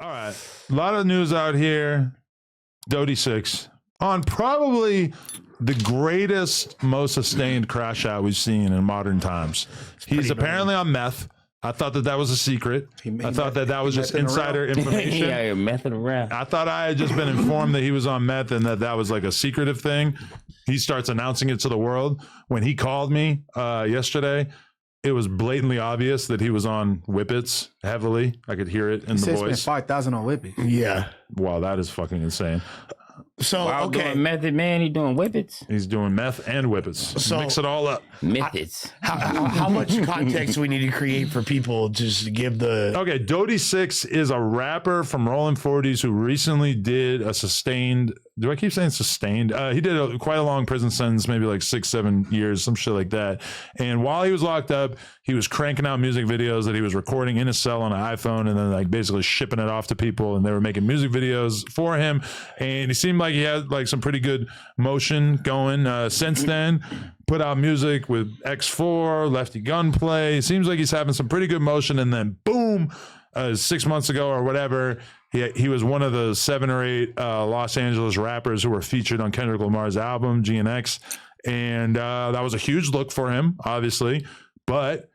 All right. A lot of news out here. Dody6 on probably the greatest, most sustained crash out we've seen in modern times. He's apparently on meth. I thought that was a secret. I thought that was just insider information. Yeah, meth in around. I thought I had just been informed that he was on meth and that was like a secretive thing. He starts announcing it to the world. When he called me yesterday, it was blatantly obvious that he was on whippets heavily. I could hear it in the voice. 5,000 on whippets. Yeah. Wow, that is fucking insane. So While doing Method Man, he doing whippets. He's doing meth and whippets. So mix it all up. Methods. How much context do we need to create for people just to give the... Okay, Dody6 is a rapper from Rolling 40s who recently did a sustained... Do I keep saying sustained? He did quite a long prison sentence, maybe like 6-7 years, some shit like that. And while he was locked up, he was cranking out music videos that he was recording in his cell on an iPhone and then like basically shipping it off to people. And they were making music videos for him. And he seemed like he had like some pretty good motion going since then. Put out music with X4, Lefty Gunplay. Seems like he's having some pretty good motion. And then boom, 6 months ago or whatever, he was one of the 7 or 8 Los Angeles rappers who were featured on Kendrick Lamar's album, GNX. And that was a huge look for him, obviously. But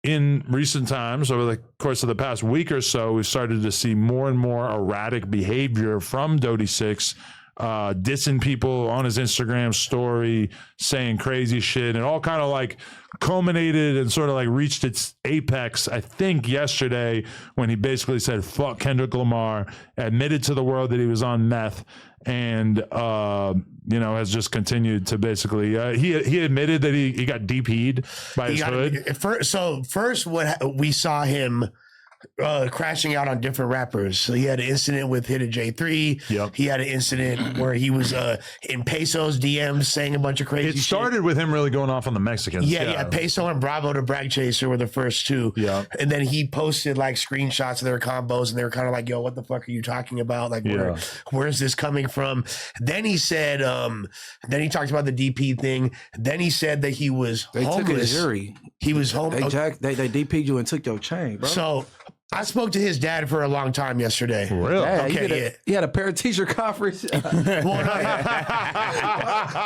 in recent times, over the course of the past week or so, we've started to see more and more erratic behavior from Dody6, dissing people on his Instagram story, saying crazy shit, and all kind of like culminated and sort of like reached its apex, I think, yesterday when he basically said, fuck Kendrick Lamar, admitted to the world that he was on meth, and, has just continued to basically, he admitted that he got DP'd by his hood. First, what we saw him crashing out on different rappers. So he had an incident with Hit a J3. Yep. He had an incident where he was in Peso's DMs saying a bunch of crazy shit. It started with him really going off on the Mexicans. Yeah. Peso and Bravo to Brag Chaser were the first two. Yeah. And then he posted like screenshots of their combos and they were kind of like, yo, what the fuck are you talking about? Like, where's this coming from? Then he said, then he talked about the DP thing. Then he said that he was homeless. Took his jury. He was homeless. They DP'd you and took your chain, bro. So I spoke to his dad for a long time yesterday. Really? Yeah, Okay. He had a parent teacher conference. Why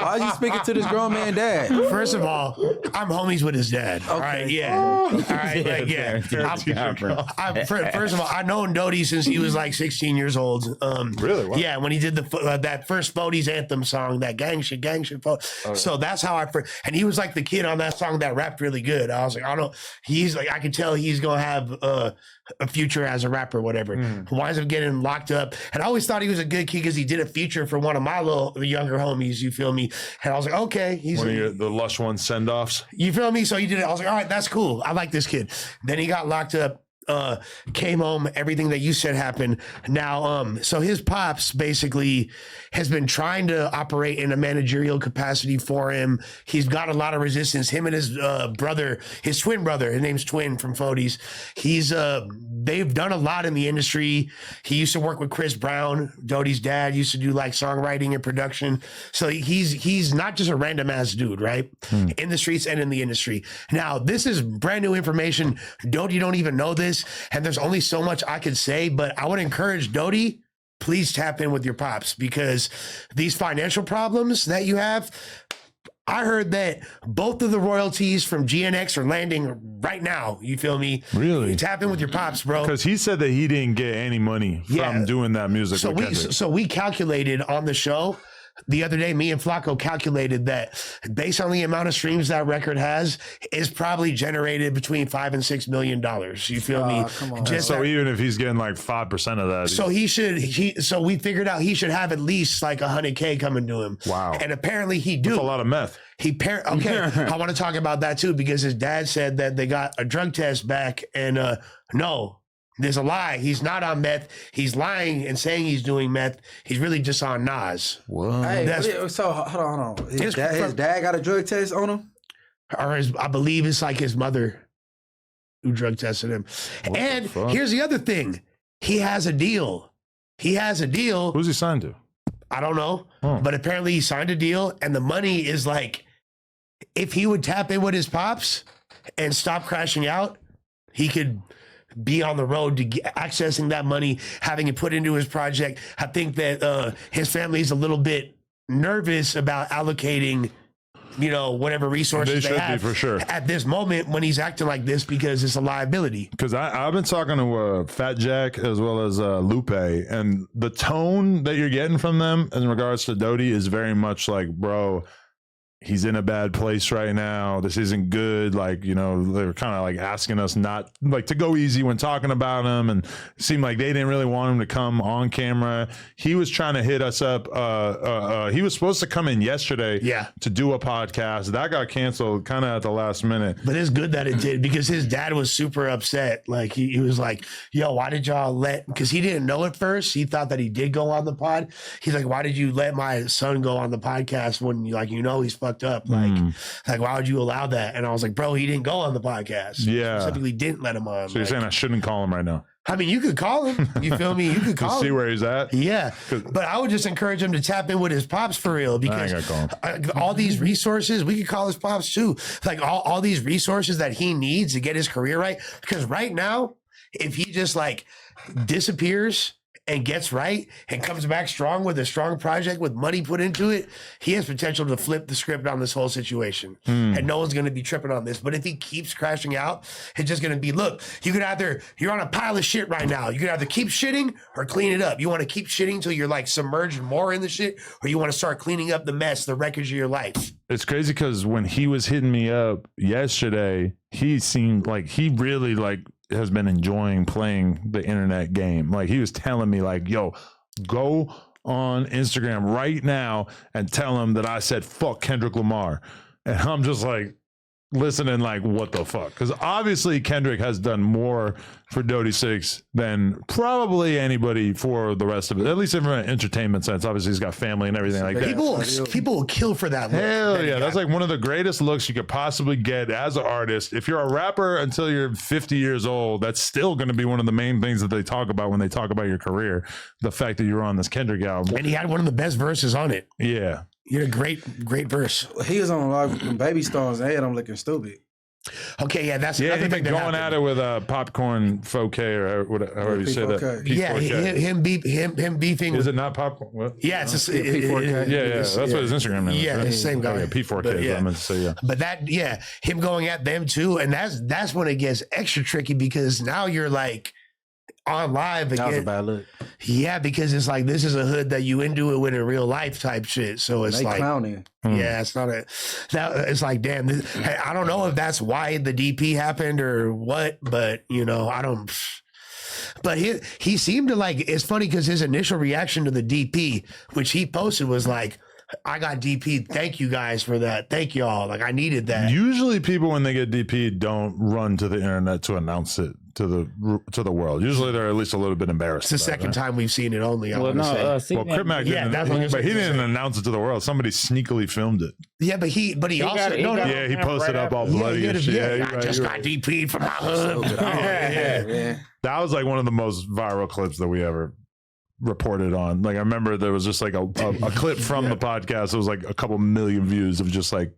are you speaking to this grown man dad? First of all, I'm homies with his dad. Okay. All right, yeah. All right, like, yeah. First of all, I've known Dody since he was like 16 years old. Really? Wow. Yeah, when he did that first Fody's anthem song, that gang shit. So that's how and he was like the kid on that song that rapped really good. I was like, I could tell he's gonna have a future as a rapper, whatever. Winds up getting locked up. And I always thought he was a good kid because he did a feature for one of my little younger homies, you feel me? And I was like, okay. He's one of the Lush One send-offs. You feel me? So he did it. I was like, all right, that's cool. I like this kid. Then he got locked up. Came home, everything that you said happened. Now, so his pops basically has been trying to operate in a managerial capacity for him. He's got a lot of resistance. Him and his brother, his twin brother, his name's Twin from Fody's. They've done a lot in the industry. He used to work with Chris Brown, Doty's dad, used to do like songwriting and production. So he's not just a random ass dude, right? In the streets and in the industry. Now, this is brand new information. Dody don't even know this. And there's only so much I could say, but I would encourage Dody, please tap in with your pops because these financial problems that you have, I heard that both of the royalties from GNX are landing right now. You feel me? Really? Tap in with your pops, bro. Because he said that he didn't get any money from doing that music. So we calculated on the show the other day, me and Flacco calculated that based on the amount of streams that record has, is probably generated between $5 and $6 million. You feel me? Come on. So even if he's getting like 5% of that, so we figured out he should have at least like $100K coming to him. Wow. And apparently he do. That's a lot of meth. I want to talk about that too because his dad said that they got a drug test back and no. There's a lie. He's not on meth. He's lying and saying he's doing meth. He's really just on Nas. What? Hey, so hold on. His dad got a drug test on him? Or I believe it's like his mother who drug tested him. And here's the other thing. He has a deal. Who's he signed to? I don't know. But apparently he signed a deal and the money is like, if he would tap in with his pops and stop crashing out, he could be on the road to accessing that money, having it put into his project. I think that his family is a little bit nervous about allocating, whatever resources they have for sure at this moment when he's acting like this, because it's a liability. Because I've been talking to Fat Jack as well as Lupe, and the tone that you're getting from them in regards to Dody is very much like, bro, he's in a bad place right now. This isn't good. Like, they're kind of like asking us not like to go easy when talking about him, and it seemed like they didn't really want him to come on camera. He was trying to hit us up. He was supposed to come in yesterday to do a podcast. That got canceled kind of at the last minute. But it's good that it did, because his dad was super upset. Like he was like, yo, why did y'all because he didn't know at first. He thought that he did go on the pod. He's like, why did you let my son go on the podcast when he's fucked up? Like why would you allow that? And I was like, bro, he didn't go on the podcast. Yeah, specifically didn't let him on. So you're saying I shouldn't call him right now? I mean, you could call him. You feel me? You could call him. See where he's at. Yeah, but I would just encourage him to tap in with his pops for real, because all these resources, we could call his pops too. Like all these resources that he needs to get his career right. Because right now, if he just like disappears and gets right and comes back strong with a strong project with money put into it, he has potential to flip the script on this whole situation. And no one's going to be tripping on this. But if he keeps crashing out, it's just going to be, look, you're on a pile of shit right now. You could either keep shitting or clean it up. You want to keep shitting until you're like submerged more in the shit, or you want to start cleaning up the mess, the wreckage of your life. It's crazy because when he was hitting me up yesterday, he seemed like he really has been enjoying playing the internet game. Like he was telling me like, yo, go on Instagram right now and tell him that I said, fuck Kendrick Lamar. And I'm just like listening like, what the fuck? Because obviously Kendrick has done more for Dody6 than probably anybody for the rest of it, at least in an entertainment sense. Obviously he's got family and everything like that. People will kill for that look. Hell yeah, that's like one of the greatest looks you could possibly get as an artist. If you're a rapper until you're 50 years old, that's still going to be one of the main things that they talk about when they talk about your career. The fact that you're on this Kendrick album. And he had one of the best verses on it. Yeah. You had a great verse. He was on like Baby Stones and I'm looking stupid. Okay, yeah, that's another thing thing that going happened. at it with Popcorn 4K or however you say that. Yeah, him beefing. Is it not Popcorn? What? Yeah, it's just P4K. Yeah, that's what his Instagram name is. Yeah, right? it's the same guy. Yeah, P4K. But, I meant to say, yeah. But him going at them too, and that's when it gets extra tricky, because now you're like on live again. That was a bad look. Yeah, because it's like, this is a hood that you into it with in real life type shit. So it's like clowning. Yeah, it's not it's like, damn, I don't know if that's why the DP happened or what, but I don't. But he seemed to like, it's funny because his initial reaction to the DP, which he posted, was like, I got DP. Thank you guys for that. Thank y'all. Like, I needed that. Usually people, when they get DP, don't run to the internet to announce it to the world. Usually they're at least a little bit embarrassed. It's the second time we've seen it only. Well, Crip Mac didn't, but he didn't announce it to the world. Somebody sneakily filmed it. Yeah, but he also he posted up all bloody and shit. Yeah, I just got DP'd from my hood. That was like one of the most viral clips that we ever reported on. Like, I remember there was just like a clip from the podcast. It was like a couple million views of just like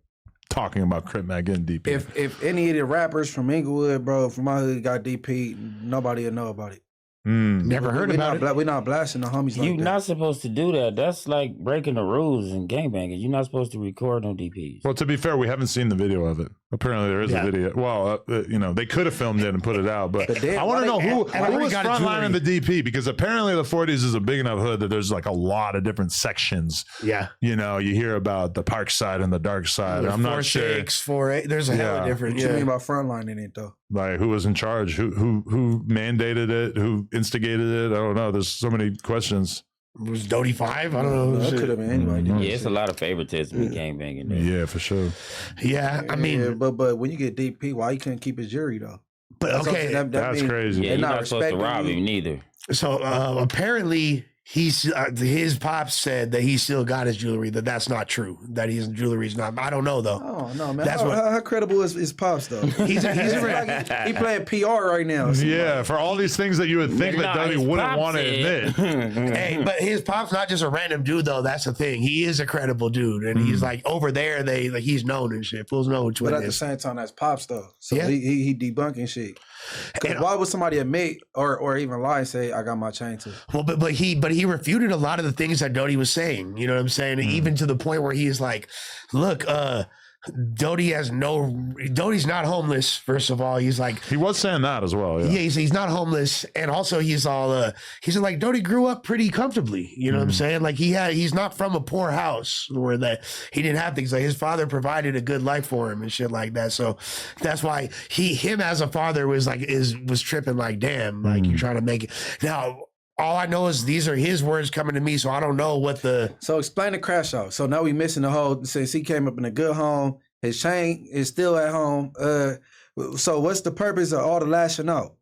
talking about Crip Mac getting DP. If any of the rappers from Inglewood, bro, from my hood got DP, nobody will know about it. Never heard about it. We're not blasting the homies like that. You're not supposed to do that. That's like breaking the rules in gangbanging. You're not supposed to record on DPs. Well, to be fair, we haven't seen the video of it. Apparently, there is a video. Well, they could have filmed it and put it out, but I want to know who was frontlining the DP, because apparently the 40s is a big enough hood that there's like a lot of different sections. Yeah, you hear about the park side and the dark side. I'm not sure. 4-8. There's a hell of different. What you mean by frontlining it though? Like, who was in charge? Who mandated it? Who instigated it? I don't know. There's so many questions. Was Dody5? I don't know. That could have been anybody. Yeah, it's a lot of favoritism in gangbanging there. Yeah, for sure. Yeah, I mean, but when you get DP, why you couldn't keep his jury though? But okay, that's crazy. Yeah, you're not supposed to rob him neither. So apparently, his pops said that he still got his jewelry. That's not true. That his jewelry's not. I don't know though. Oh no, man. How credible is his pops though? He's he playing PR right now. Yeah, for all these things that you would think that Dody wouldn't want to admit. Hey, but his pop's not just a random dude though. That's the thing. He is a credible dude, and he's like over there. He's known and shit. Fools know which one. But at the same time, that's pops though. So he debunking shit. 'Cause why would somebody admit or even lie and say I got my chain too? Well, but he refuted a lot of the things that Dodie was saying. You know what I'm saying? Even to the point where he's like, "Look, Dodie's not homeless. First of all, he's like He was saying that as well. Yeah. he's not homeless, and also he's like Dodie grew up pretty comfortably. You know what I'm saying? Like he's not from a poor house where that he didn't have things. Like his father provided a good life for him and shit like that. So that's why him as a father was tripping like, damn, like you're trying to make it now. All I know is these are his words coming to me, so I don't know what the. So explain the crash out. So now we missing the whole. Since he came up in a good home, his chain is still at home. So what's the purpose of all the lashing out?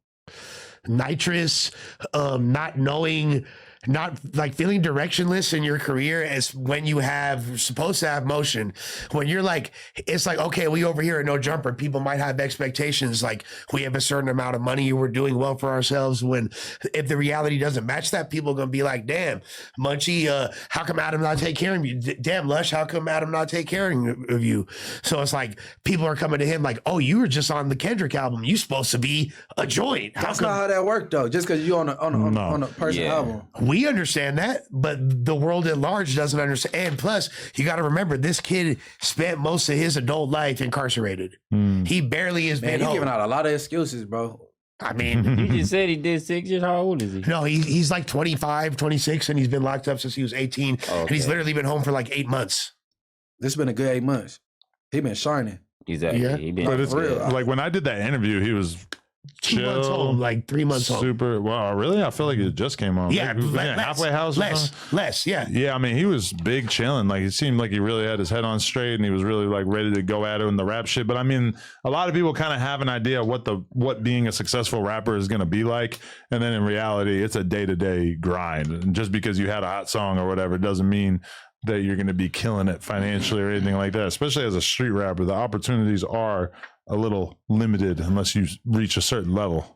Nitrous, not knowing, not like feeling directionless in your career as when you have supposed to have motion. When you're like, it's like, okay, we over here at No Jumper, people might have expectations like we have a certain amount of money, we're doing well for ourselves. When if the reality doesn't match that, people are gonna be like, damn, Munchie, how come Adam not take care of you? Damn, Lush, how come Adam not take care of you? So it's like people are coming to him like, oh, you were just on the Kendrick album, you supposed to be a joint. That's not how that worked though. Just because you on a person album. We understand that, but the world at large doesn't understand. And plus, you got to remember, this kid spent most of his adult life incarcerated. He barely has been You're home. giving out a lot of excuses, bro. I mean, You just said he did 6 years. How old is he? no, he's like 25, 26, and he's been locked up since he was 18. And he's literally been home for like 8 months. This been a good 8 months. He been shining. Exactly. Yeah. He been But it's real. like when I did that interview, he was 2 months home, like 3 months home. super. Wow, really? I feel like it just came on. Yeah, Like, was he in a halfway house. Or something? less, yeah. Yeah, I mean, he was big chilling. Like, it seemed like he really had his head on straight, and he was really like ready to go at it in the rap shit. But I mean, a lot of people kind of have an idea what being a successful rapper is going to be like, and then in reality, it's a day-to-day grind. And just because you had a hot song or whatever doesn't mean that you're going to be killing it financially or anything like that. Especially as a street rapper, the opportunities are a little limited unless you reach a certain level.